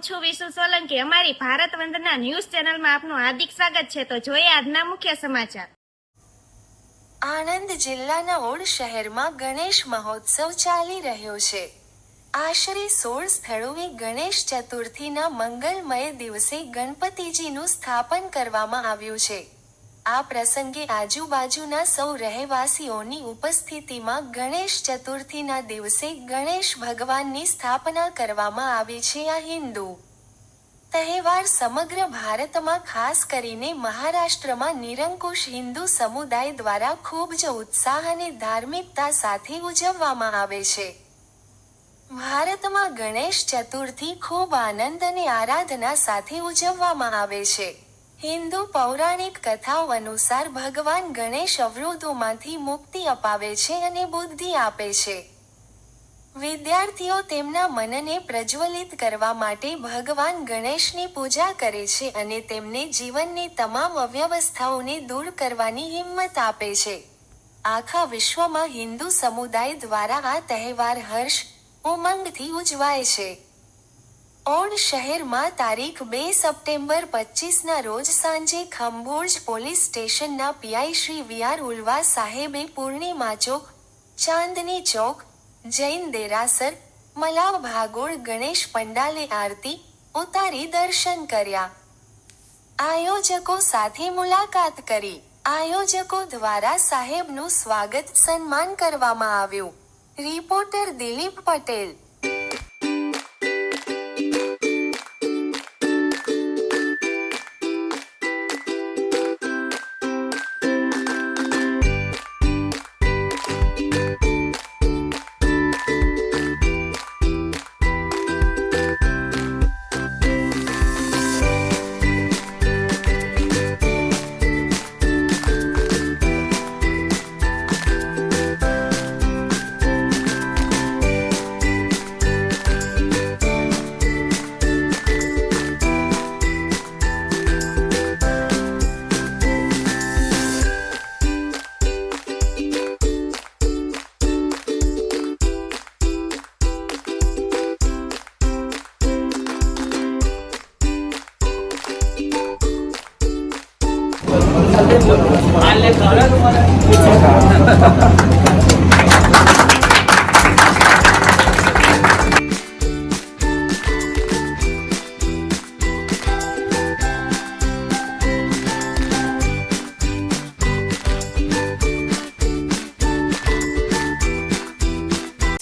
છું વિશુ સોલંકી। અમારી ભારત વંદના ન્યૂઝ ચેનલમાં આપનું હાર્દિક સ્વાગત છે। તો જોઈએ આજના મુખ્ય સમાચાર। આણંદ જિલ્લાના ઓડ શહેરમાં ગણેશ મહોત્સવ ચાલી રહ્યો છે। આશરે 16 સ્થળોએ ગણેશ ચતુર્થીના મંગલમય દિવસે ગણપતિજીનું સ્થાપન કરવામાં આવ્યું છે। આ પ્રસંગે આજુબાજુના સૌ રહેવાસીઓની ઉપસ્થિતિમાં ગણેશ ચતુર્થીના દિવસે ગણેશ ભગવાનની સ્થાપના કરવામાં આવી છે। આ હિન્દુ તહેવાર સમગ્ર ભારતમાં ખાસ કરીને મહારાષ્ટ્રમાં નિરંકુશ હિન્દુ સમુદાય દ્વારા ખૂબ જ ઉત્સાહ અને ધાર્મિકતા સાથે ઉજવવામાં આવે છે। ભારતમાં ગણેશ ચતુર્થી ખૂબ આનંદ અને આરાધના સાથે ઉજવવામાં આવે છે। હિન્દુ પૌરાણિક કથાઓ અનુસાર ભગવાન ગણેશ અવરોધોમાંથી મુક્તિ અપાવે છે અને બુદ્ધિ આપે છે। વિદ્યાર્થીઓ તેમના મનને પ્રજ્વલિત કરવા માટે ભગવાન ગણેશની પૂજા કરે છે અને તેમને જીવનની તમામ અવ્યવસ્થાઓને દૂર કરવાની હિંમત આપે છે। આખા વિશ્વમાં હિન્દુ સમુદાય દ્વારા આ તહેવાર હર્ષ, ઉમંગથી ઉજવાય છે। ઓડ શહેરમાં તારીખ 2 સપ્ટેમ્બર 25ના રોજ સાંજે ખંભોજ પોલીસ સ્ટેશનના પીઆઈ શ્રી વીઆર ઉલ્વા સાહેબે પૂર્ણિમા ચોક, ચાંદની ચોક, જૈન દેરાસર, મલાવ ભાગોળ ગણેશ પંડાલે આરતી ઉતારી દર્શન કર્યા। આયોજકો સાથે મુલાકાત કરી। આયોજકો દ્વારા સાહેબનું સ્વાગત સન્માન કરવામાં આવ્યું। રિપોર્ટર દિલીપ પટેલ।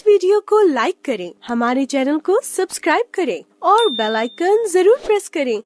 वीडियो को लाइक करें, हमारे चैनल को सब्सक्राइब करें और बेल आइकन जरूर प्रेस करें।